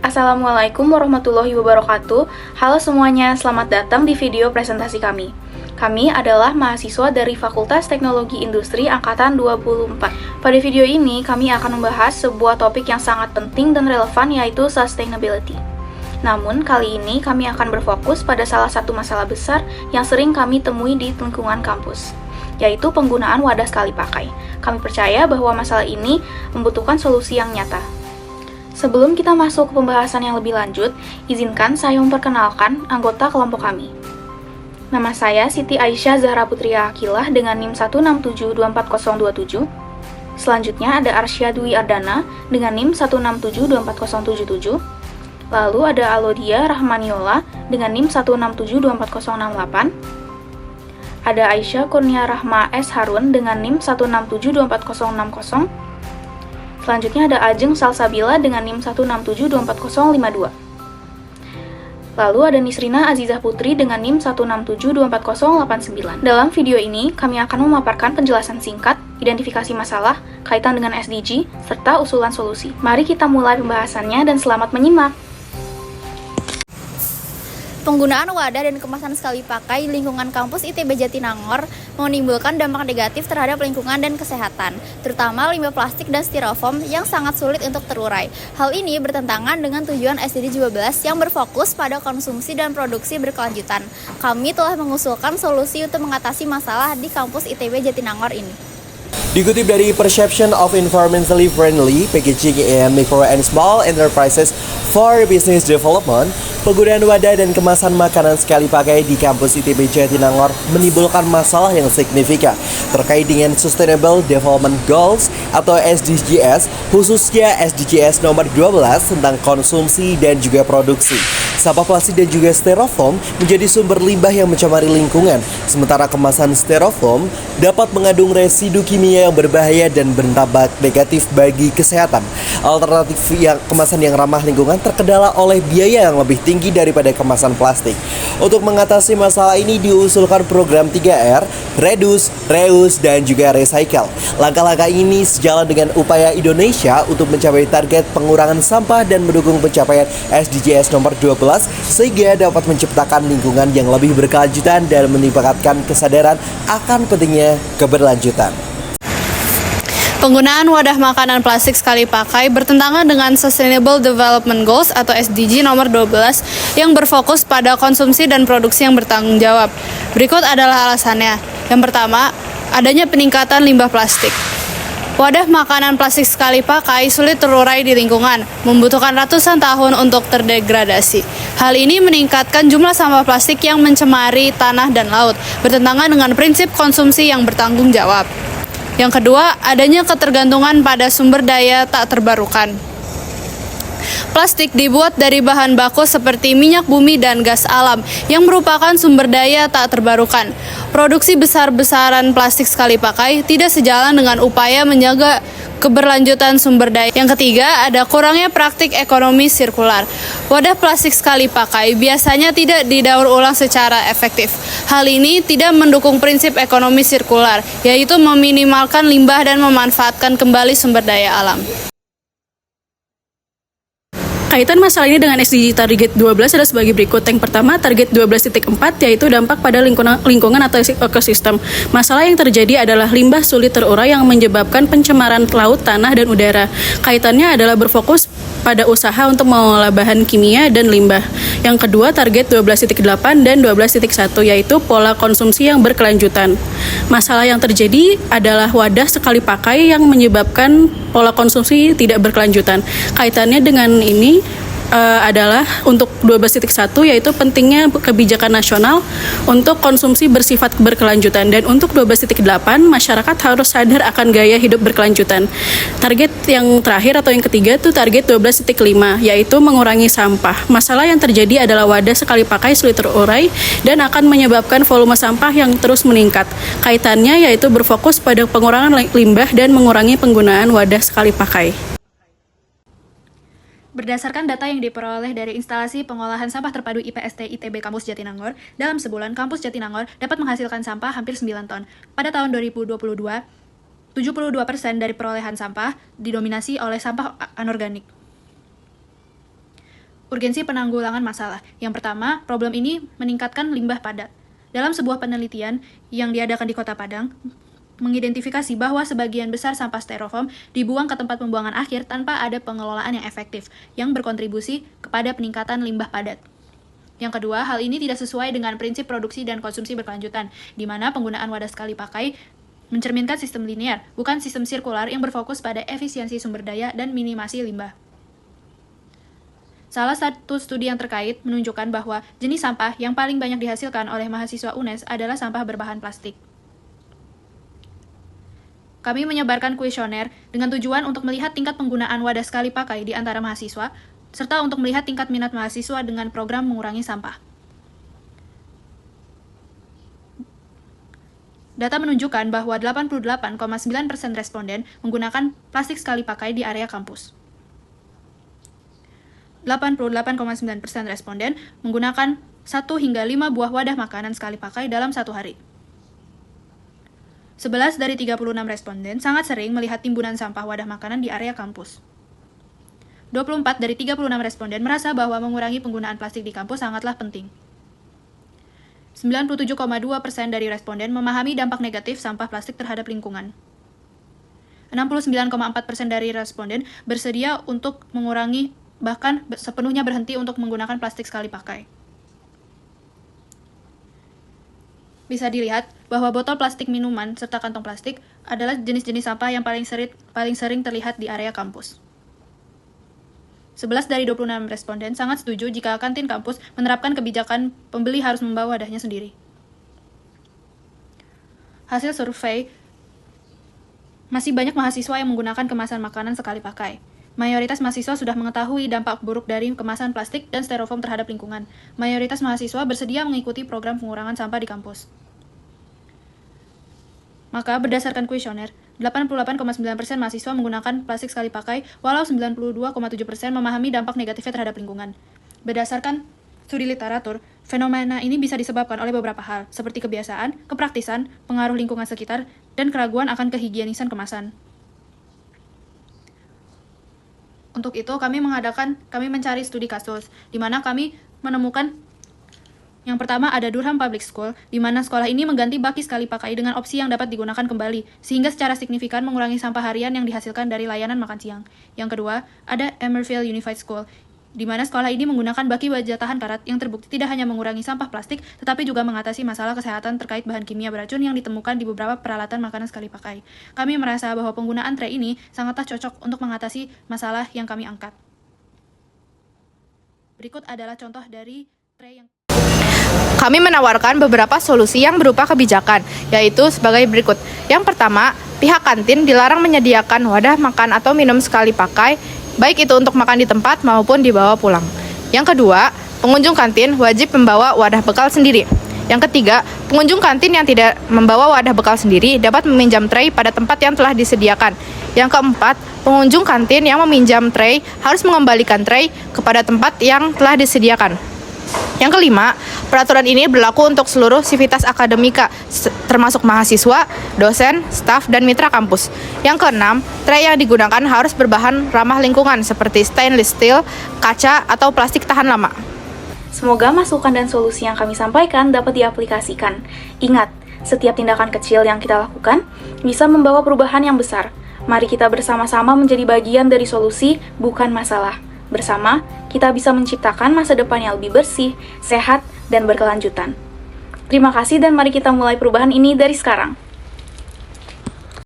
Assalamualaikum warahmatullahi wabarakatuh. Halo semuanya, selamat datang di video presentasi kami. Kami adalah mahasiswa dari Fakultas Teknologi Industri Angkatan 24. Pada video ini, kami akan membahas sebuah topik yang sangat penting dan relevan, yaitu sustainability. Namun, kali ini kami akan berfokus pada salah satu masalah besar yang sering kami temui di lingkungan kampus, yaitu penggunaan wadah sekali pakai. Kami percaya bahwa masalah ini membutuhkan solusi yang nyata. Sebelum kita masuk ke pembahasan yang lebih lanjut, izinkan saya memperkenalkan anggota kelompok kami. Nama saya Siti Aisyah Zahra Putria Akilah dengan NIM 167240027. Selanjutnya ada Arsya Dwi Ardana dengan NIM 167240077. Lalu ada Alodia Rahmaniola dengan NIM 167240068. Ada Aisyah Kurnia Rahma S. Harun dengan NIM 167240060. Selanjutnya ada Ajeng Salsabila dengan NIM 167240052. Lalu ada Nisrina Azizah Putri dengan NIM 167240089. Dalam video ini, kami akan memaparkan penjelasan singkat, identifikasi masalah, kaitan dengan SDG, serta usulan solusi. Mari kita mulai pembahasannya dan selamat menyimak. Penggunaan wadah dan kemasan sekali pakai di lingkungan kampus ITB Jatinangor menimbulkan dampak negatif terhadap lingkungan dan kesehatan, terutama limbah plastik dan styrofoam yang sangat sulit untuk terurai. Hal ini bertentangan dengan tujuan SDG 12 yang berfokus pada konsumsi dan produksi berkelanjutan. Kami telah mengusulkan solusi untuk mengatasi masalah di kampus ITB Jatinangor ini. Dikutip dari Perception of Environmentally Friendly Packaging in Micro and Small Enterprises for Business Development, penggunaan wadah dan kemasan makanan sekali pakai di kampus ITB Jatinangor menimbulkan masalah yang signifikan terkait dengan Sustainable Development Goals atau SDGs, khususnya SDGs nomor 12 tentang konsumsi dan juga produksi. Sampah plastik dan juga styrofoam menjadi sumber limbah yang mencemari lingkungan, sementara kemasan styrofoam dapat mengandung residu kimia yang berbahaya dan berdampak negatif bagi kesehatan. Alternatif kemasan yang ramah lingkungan terkendala oleh biaya yang lebih tinggi daripada kemasan plastik. Untuk mengatasi masalah ini diusulkan program 3R, Reduce, Reuse, dan juga Recycle. Langkah-langkah ini sejalan dengan upaya Indonesia untuk mencapai target pengurangan sampah dan mendukung pencapaian SDGs nomor 12 sehingga dapat menciptakan lingkungan yang lebih berkelanjutan dan meningkatkan kesadaran akan pentingnya keberlanjutan. Penggunaan wadah makanan plastik sekali pakai bertentangan dengan Sustainable Development Goals atau SDG nomor 12 yang berfokus pada konsumsi dan produksi yang bertanggung jawab. Berikut adalah alasannya. Yang pertama, adanya peningkatan limbah plastik. Wadah makanan plastik sekali pakai sulit terurai di lingkungan, membutuhkan ratusan tahun untuk terdegradasi. Hal ini meningkatkan jumlah sampah plastik yang mencemari tanah dan laut, bertentangan dengan prinsip konsumsi yang bertanggung jawab. Yang kedua, adanya ketergantungan pada sumber daya tak terbarukan. Plastik dibuat dari bahan baku seperti minyak bumi dan gas alam yang merupakan sumber daya tak terbarukan. Produksi besar-besaran plastik sekali pakai tidak sejalan dengan upaya menjaga keberlanjutan sumber daya. Yang ketiga, ada kurangnya praktik ekonomi sirkular. Wadah plastik sekali pakai biasanya tidak didaur ulang secara efektif. Hal ini tidak mendukung prinsip ekonomi sirkular, yaitu meminimalkan limbah dan memanfaatkan kembali sumber daya alam. Kaitan masalah ini dengan SDG target 12 adalah sebagai berikut. Yang pertama, target 12.4 yaitu dampak pada lingkungan atau ekosistem. Masalah yang terjadi adalah limbah sulit terurai yang menyebabkan pencemaran laut, tanah, dan udara. Kaitannya adalah berfokus pada usaha untuk mengolah bahan kimia dan limbah. Yang kedua, target 12.8 dan 12.1 yaitu pola konsumsi yang berkelanjutan. Masalah yang terjadi adalah wadah sekali pakai yang menyebabkan pola konsumsi tidak berkelanjutan. Kaitannya dengan ini adalah untuk 12.1 yaitu pentingnya kebijakan nasional untuk konsumsi bersifat berkelanjutan, dan untuk 12.8 masyarakat harus sadar akan gaya hidup berkelanjutan. Target yang terakhir atau yang ketiga itu target 12.5 yaitu mengurangi sampah. Masalah yang terjadi adalah wadah sekali pakai sulit terurai dan akan menyebabkan volume sampah yang terus meningkat. Kaitannya yaitu berfokus pada pengurangan limbah dan mengurangi penggunaan wadah sekali pakai. Berdasarkan data yang diperoleh dari instalasi pengolahan sampah terpadu IPST ITB Kampus Jatinangor, dalam sebulan Kampus Jatinangor dapat menghasilkan sampah hampir 9 ton. Pada tahun 2022, 72% dari perolehan sampah didominasi oleh sampah anorganik. urgensi penanggulangan masalah. Yang pertama, problem ini meningkatkan limbah padat. Dalam sebuah penelitian yang diadakan di Kota Padang, mengidentifikasi bahwa sebagian besar sampah styrofoam dibuang ke tempat pembuangan akhir tanpa ada pengelolaan yang efektif, yang berkontribusi kepada peningkatan limbah padat. Yang kedua, hal ini tidak sesuai dengan prinsip produksi dan konsumsi berkelanjutan, di mana penggunaan wadah sekali pakai mencerminkan sistem linear, bukan sistem sirkular yang berfokus pada efisiensi sumber daya dan minimasi limbah. Salah satu studi yang terkait menunjukkan bahwa jenis sampah yang paling banyak dihasilkan oleh mahasiswa UNES adalah sampah berbahan plastik. Kami menyebarkan kuesioner dengan tujuan untuk melihat tingkat penggunaan wadah sekali pakai di antara mahasiswa, serta untuk melihat tingkat minat mahasiswa dengan program mengurangi sampah. Data menunjukkan bahwa 88,9% responden menggunakan plastik sekali pakai di area kampus. 88,9% responden menggunakan 1 hingga 5 buah wadah makanan sekali pakai dalam satu hari. 11 dari 36 responden sangat sering melihat timbunan sampah wadah makanan di area kampus. 24 dari 36 responden merasa bahwa mengurangi penggunaan plastik di kampus sangatlah penting. 97,2% dari responden memahami dampak negatif sampah plastik terhadap lingkungan. 69,4% dari responden bersedia untuk mengurangi, bahkan sepenuhnya berhenti untuk menggunakan plastik sekali pakai. Bisa dilihat bahwa botol plastik minuman serta kantong plastik adalah jenis-jenis sampah yang paling sering terlihat di area kampus. 11 dari 26 responden sangat setuju jika kantin kampus menerapkan kebijakan pembeli harus membawa wadahnya sendiri. Hasil survei, masih banyak mahasiswa yang menggunakan kemasan makanan sekali pakai. Mayoritas mahasiswa sudah mengetahui dampak buruk dari kemasan plastik dan styrofoam terhadap lingkungan. Mayoritas mahasiswa bersedia mengikuti program pengurangan sampah di kampus. Maka berdasarkan kuesioner, 88,9% mahasiswa menggunakan plastik sekali pakai, walau 92,7% memahami dampak negatifnya terhadap lingkungan. Berdasarkan studi literatur, fenomena ini bisa disebabkan oleh beberapa hal, seperti kebiasaan, kepraktisan, pengaruh lingkungan sekitar, dan keraguan akan kehigienisan kemasan. Untuk itu, kami mencari studi kasus, di mana kami menemukan yang pertama ada Durham Public School, di mana sekolah ini mengganti baki sekali pakai dengan opsi yang dapat digunakan kembali, sehingga secara signifikan mengurangi sampah harian yang dihasilkan dari layanan makan siang. Yang kedua, ada Emerville Unified School, di mana sekolah ini menggunakan baki baja tahan karat yang terbukti tidak hanya mengurangi sampah plastik, tetapi juga mengatasi masalah kesehatan terkait bahan kimia beracun yang ditemukan di beberapa peralatan makanan sekali pakai. Kami merasa bahwa penggunaan tray ini sangatlah cocok untuk mengatasi masalah yang kami angkat. Berikut adalah contoh dari tray yang Kami menawarkan beberapa solusi yang berupa kebijakan, yaitu sebagai berikut. Yang pertama, pihak kantin dilarang menyediakan wadah makan atau minum sekali pakai, baik itu untuk makan di tempat maupun dibawa pulang. Yang kedua, pengunjung kantin wajib membawa wadah bekal sendiri. Yang ketiga, pengunjung kantin yang tidak membawa wadah bekal sendiri dapat meminjam tray pada tempat yang telah disediakan. Yang keempat, pengunjung kantin yang meminjam tray harus mengembalikan tray kepada tempat yang telah disediakan. Yang kelima, peraturan ini berlaku untuk seluruh sivitas akademika, termasuk mahasiswa, dosen, staf, dan mitra kampus. Yang keenam, tray yang digunakan harus berbahan ramah lingkungan seperti stainless steel, kaca, atau plastik tahan lama. Semoga masukan dan solusi yang kami sampaikan dapat diaplikasikan. Ingat, setiap tindakan kecil yang kita lakukan bisa membawa perubahan yang besar. Mari kita bersama-sama menjadi bagian dari solusi, bukan masalah. Bersama, kita bisa menciptakan masa depan yang lebih bersih, sehat, dan berkelanjutan. Terima kasih dan mari kita mulai perubahan ini dari sekarang.